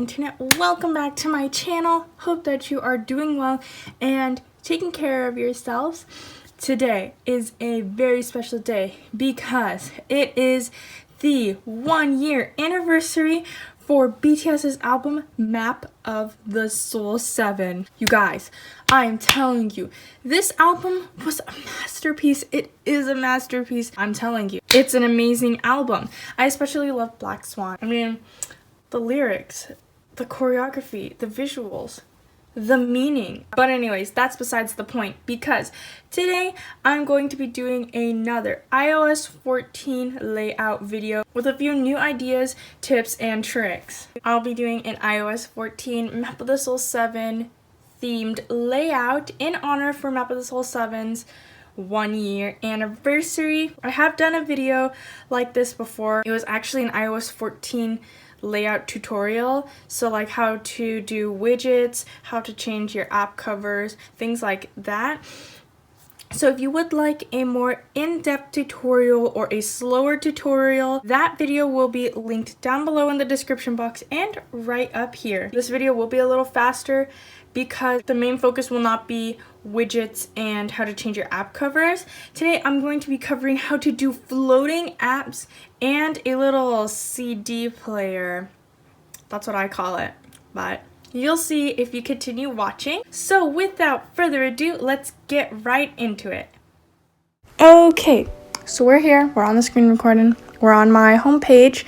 internet, welcome back to my channel. Hope that you are doing well and taking care of yourselves. Today is a very special day because it is the 1 year anniversary for BTS's album Map of the Soul 7. You guys, I am telling you, this album was a masterpiece. It is a masterpiece. I'm telling you, it's an amazing album. I especially love Black Swan. I mean, the lyrics, the choreography, the visuals, the meaning. But anyways, that's besides the point because today I'm going to be doing another iOS 14 layout video with a few new ideas, tips, and tricks. I'll be doing an iOS 14 Map of the Soul 7 themed layout in honor for Map of the Soul 7's 1 year anniversary. I have done a video like this before. It was actually an iOS 14 layout tutorial, so like how to do widgets, how to change your app covers, things like that. So if you would like a more in-depth tutorial or a slower tutorial, that video will be linked down below in the description box and right up here. This video will be a little faster because the main focus will not be widgets and how to change your app covers. Today I'm going to be covering how to do floating apps and a little CD player. That's what I call it, but you'll see if you continue watching. So without further ado, let's get right into it. Okay, so we're here, we're on the screen recording, we're on my home page,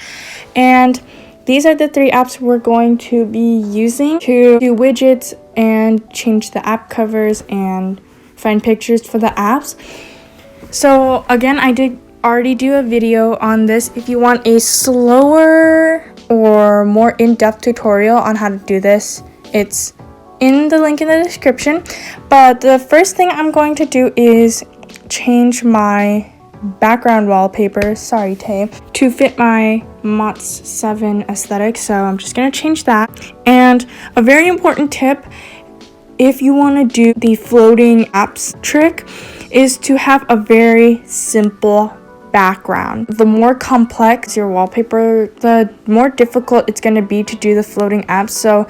and these are the 3 apps we're going to be using to do widgets and change the app covers and find pictures for the apps. So again, I did already do a video on this. If you want a slower or more in-depth tutorial on how to do this, it's in the link in the description. But the first thing I'm going to do is change my background wallpaper, sorry Tay, to fit my MOTS7 aesthetic. So I'm just going to change that. And a very important tip, if you want to do the floating apps trick, is to have a very simple background. The more complex your wallpaper, the more difficult it's going to be to do the floating apps. So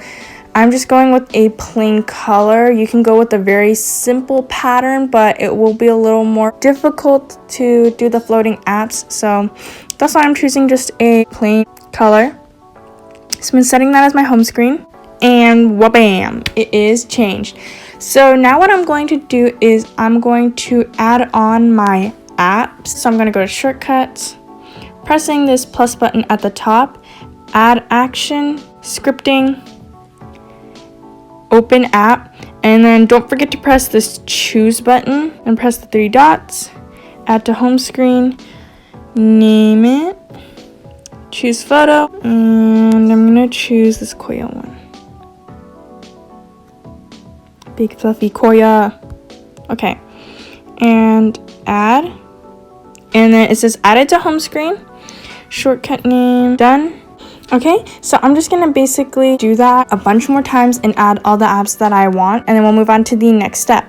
I'm just going with a plain color. You can go with a very simple pattern, but it will be a little more difficult to do the floating apps. So that's why I'm choosing just a plain color. So I'm setting that as my home screen, and wha-bam, it is changed. So now what I'm going to do is I'm going to add on my apps. So I'm going to go to shortcuts, pressing this plus button at the top, add action, scripting, open app, and then don't forget to press this choose button and press the 3 dots, add to home screen, name it, choose photo, and I'm gonna choose this Koya one. Big fluffy Koya. Okay, and add, and then it says added to home screen, shortcut name, done. Okay, so I'm just gonna basically do that a bunch more times and add all the apps that I want, and then we'll move on to the next step.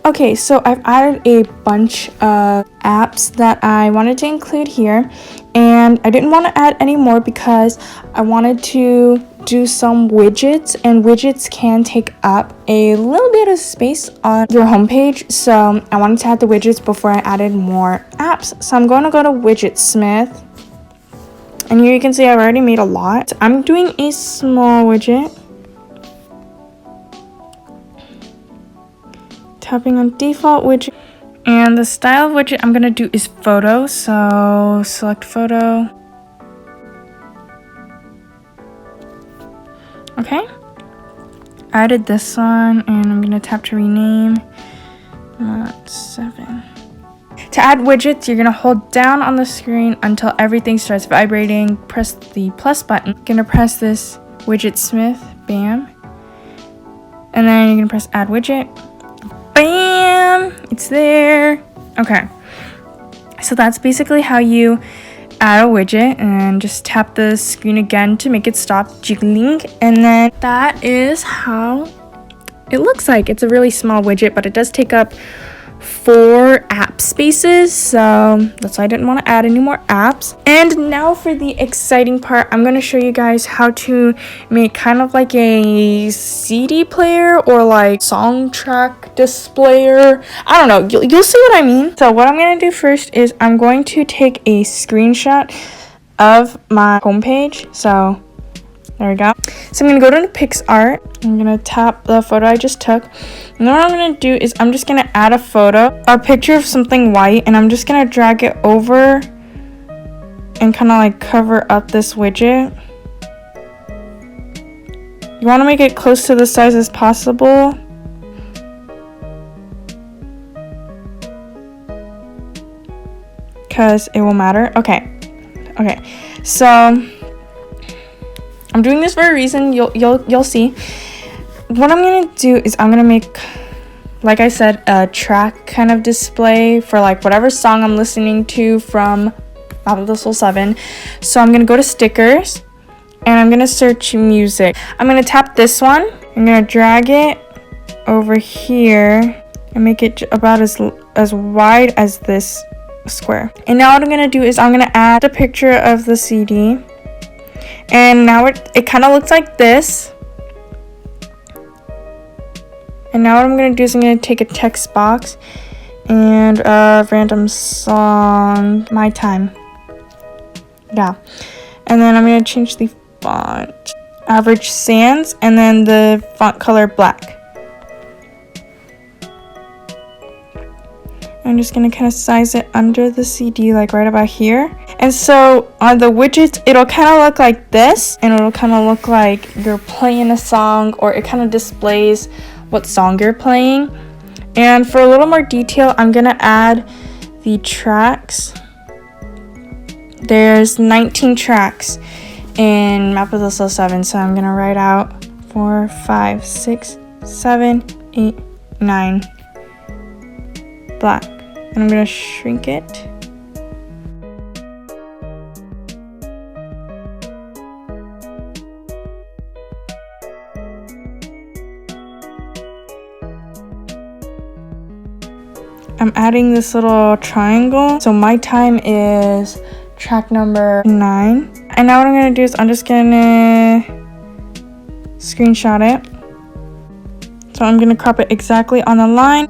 Okay, so I've added a bunch of apps that I wanted to include here, and I didn't want to add any more because I wanted to do some widgets, and widgets can take up a little bit of space on your homepage, so I wanted to add the widgets before I added more apps. So I'm going to go to Widgetsmith, and here you can see I've already made a lot. I'm doing a small widget. Tapping on default widget, And the style of widget I'm gonna do is photo, so select photo. Okay, added this one, and I'm gonna tap to rename MOTS7. To add widgets, you're gonna hold down on the screen until everything starts vibrating. Press the plus button. You're gonna press this widget Smith, bam. And then you're gonna press add widget, bam, it's there. Okay, so that's basically how you add a widget, and just tap the screen again to make it stop jiggling. And then that is how it looks like. It's a really small widget, but it does take up 4 app spaces, so that's why I didn't want to add any more apps. And now for the exciting part, I'm going to show you guys how to make kind of like a CD player or like song track displayer. I don't know, you'll see what I mean. So what I'm going to do first is I'm going to take a screenshot of my homepage. So there we go. So I'm going to go to PixArt. I'm going to tap the photo I just took. And then what I'm going to do is I'm just going to add a picture of something white, and I'm just going to drag it over and kind of like cover up this widget. You want to make it close to the size as possible. Because it will matter. Okay. So I'm doing this for a reason. You'll see. What I'm gonna do is I'm gonna make, like I said, a track kind of display for like whatever song I'm listening to from BTS 7. So I'm gonna go to stickers, and I'm gonna search music. I'm gonna tap this one. I'm gonna drag it over here and make it about as wide as this square. And now what I'm gonna do is I'm gonna add a picture of the CD. And now it kind of looks like this. And now what I'm going to do is I'm going to take a text box and a random song, My Time. Yeah. And then I'm going to change the font, Average Sans, and then the font color black. I'm just going to kind of size it under the CD, like right about here. And so on the widgets, it'll kind of look like this, and it'll kind of look like you're playing a song, or it kind of displays what song you're playing. And for a little more detail, I'm going to add the tracks. There's 19 tracks in BTS 7, so I'm going to write out 4, 5, 6, 7, 8, 9, black. And I'm going to shrink it. I'm adding this little triangle. So My Time is track number 9. And now what I'm going to do is I'm just going to screenshot it. So I'm going to crop it exactly on the line.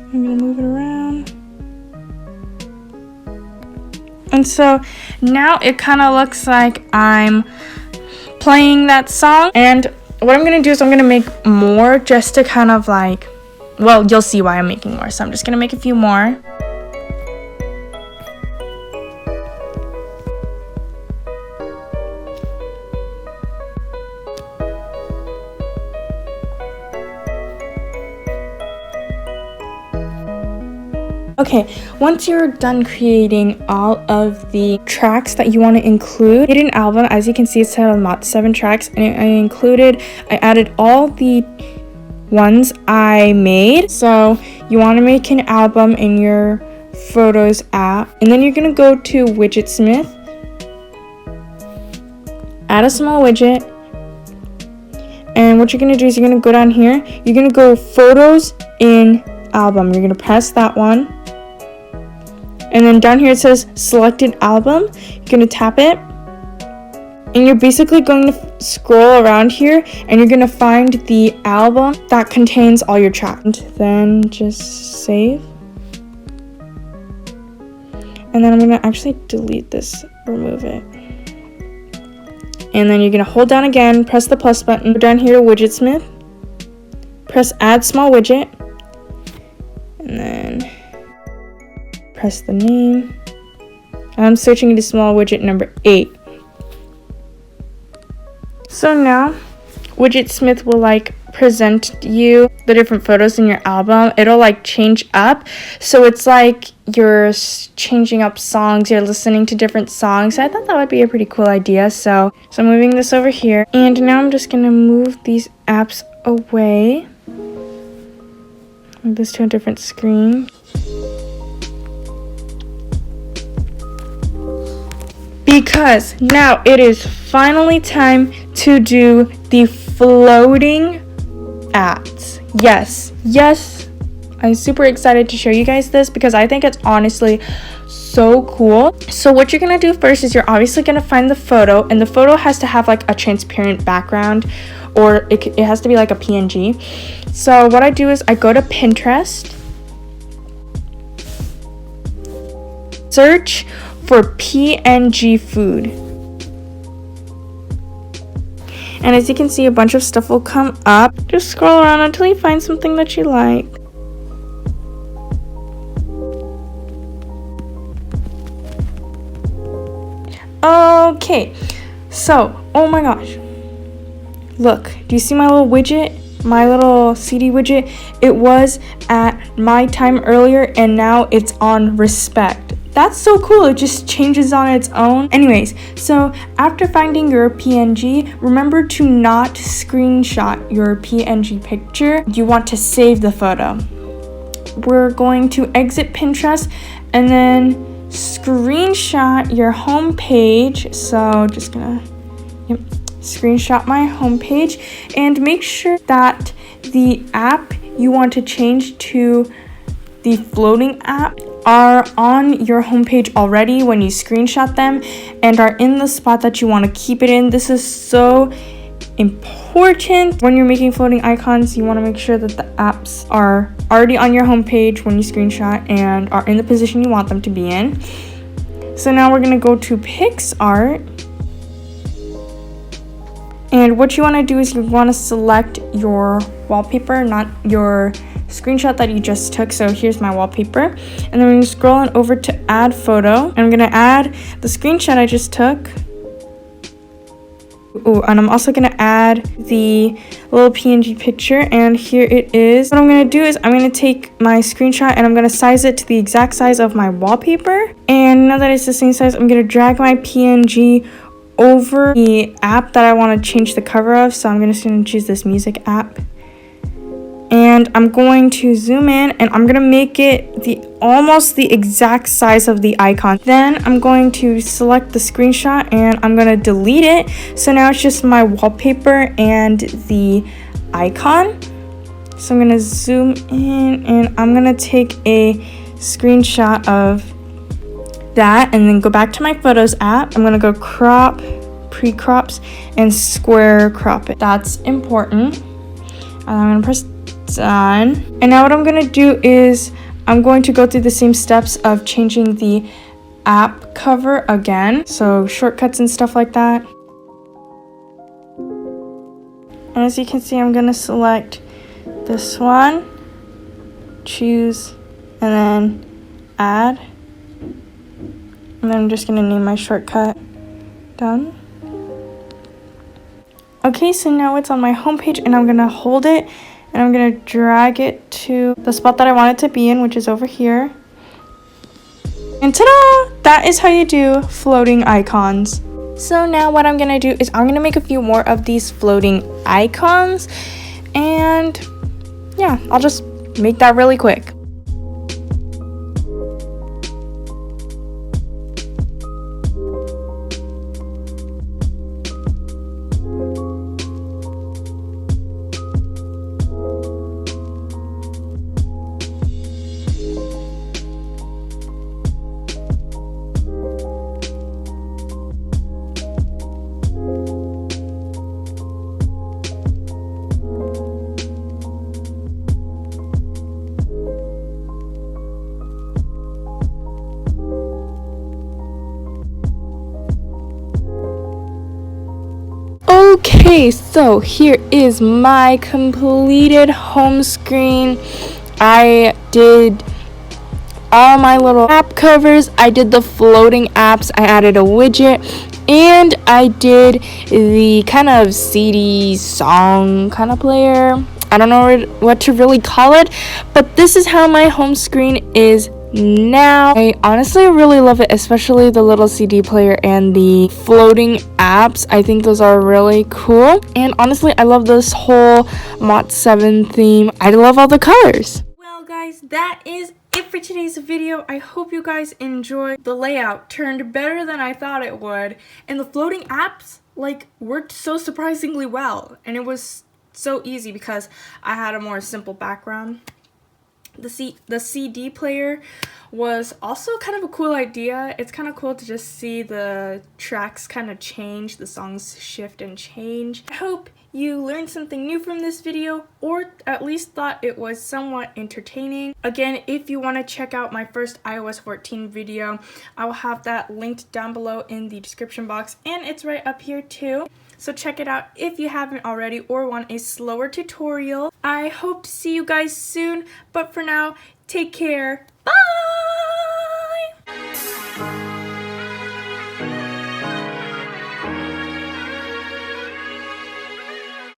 I'm going to move it around. And so now it kind of looks like I'm playing that song. And what I'm going to do is I'm going to make more just to kind of like, well, you'll see why I'm making more. So I'm just going to make a few more. Okay, once you're done creating all of the tracks that you want to include in an album, as you can see, it's titled MOTS7 tracks, and I added all the ones I made. So you want to make an album in your Photos app, and then you're going to go to Widgetsmith, add a small widget, and what you're going to do is you're going to go down here, you're going to go Photos in Album, you're going to press that one. And then down here it says selected album. You're going to tap it. And you're basically going to scroll around here, and you're going to find the album that contains all your tracks. And then just save. And then I'm going to actually delete this, remove it. and then you're gonna hold down again, press the plus button, go down here to Widgetsmith, press add small widget, and then press the name. I'm searching into small widget number 8. So now Widgetsmith will like present you the different photos in your album. It'll like change up, so it's like you're changing up songs, you're listening to different songs. So I thought that would be a pretty cool idea. So I'm moving this over here, and now I'm just gonna move these apps away, move this to a different screen. Because now it is finally time to do the floating apps. Yes, I'm super excited to show you guys this because I think it's honestly so cool. So what you're gonna do first is you're obviously gonna find the photo, and the photo has to have like a transparent background, or it has to be like a PNG. So what I do is I go to Pinterest, search for PNG food, and as you can see, a bunch of stuff will come up. Just scroll around until you find something that you like. Okay, so oh my gosh, look, do you see my little widget, my little CD widget? It was at my time earlier, and now it's on respect. That's so cool, it just changes on its own. Anyways, so after finding your PNG, remember to not screenshot your PNG picture. You want to save the photo. We're going to exit Pinterest and then screenshot your home page. So just gonna screenshot my home page, and make sure that the app you want to change to the floating app are on your homepage already when you screenshot them, and are in the spot that you want to keep it in. This is so important when you're making floating icons. You want to make sure that the apps are already on your homepage when you screenshot and are in the position you want them to be in. So now we're going to go to PixArt, and what you want to do is you want to select your wallpaper, not your screenshot that you just took. So here's my wallpaper, and then we're scrolling over to add photo, and I'm gonna add the screenshot I just took. Ooh, and I'm also gonna add the little PNG picture, and here it is. What I'm gonna do is I'm gonna take my screenshot and I'm gonna size it to the exact size of my wallpaper, and now that it's the same size, I'm gonna drag my PNG over the app that I want to change the cover of. So I'm just gonna choose this music app, and I'm going to zoom in, and I'm gonna make it almost the exact size of the icon. Then I'm going to select the screenshot and I'm gonna delete it. So now it's just my wallpaper and the icon. So I'm gonna zoom in, and I'm gonna take a screenshot of that, and then go back to my Photos app. I'm gonna go crop, pre-crops, and square crop it. That's important. I'm gonna press done. And now what I'm gonna do is I'm going to go through the same steps of changing the app cover again, so shortcuts and stuff like that. And as you can see, I'm gonna select this one, choose, and then add, and then I'm just gonna name my shortcut done. Okay, so now it's on my homepage, and I'm gonna hold it and I'm gonna drag it to the spot that I want it to be in, which is over here. And ta-da! That is how you do floating icons. So now what I'm gonna do is I'm gonna make a few more of these floating icons, and yeah, I'll just make that really quick. Okay, so here is my completed home screen. I did all my little app covers. I did the floating apps. I added a widget, and I did the kind of CD song kind of player. I don't know what to really call it, but this is how my home screen is now. I honestly really love it, especially the little CD player and the floating apps. I think those are really cool, and honestly I love this whole MOTS7 theme. I love all the colors. Well guys, that is it for today's video. I hope you guys enjoyed. The layout turned better than I thought it would, and the floating apps worked so surprisingly well, and it was so easy because I had a more simple background. The CD player was also kind of a cool idea. It's kind of cool to just see the tracks kind of change, the songs shift and change. I hope you learned something new from this video, or at least thought it was somewhat entertaining. Again, if you want to check out my first iOS 14 video, I will have that linked down below in the description box, and it's right up here too. So check it out if you haven't already or want a slower tutorial. I hope to see you guys soon, but for now, take care.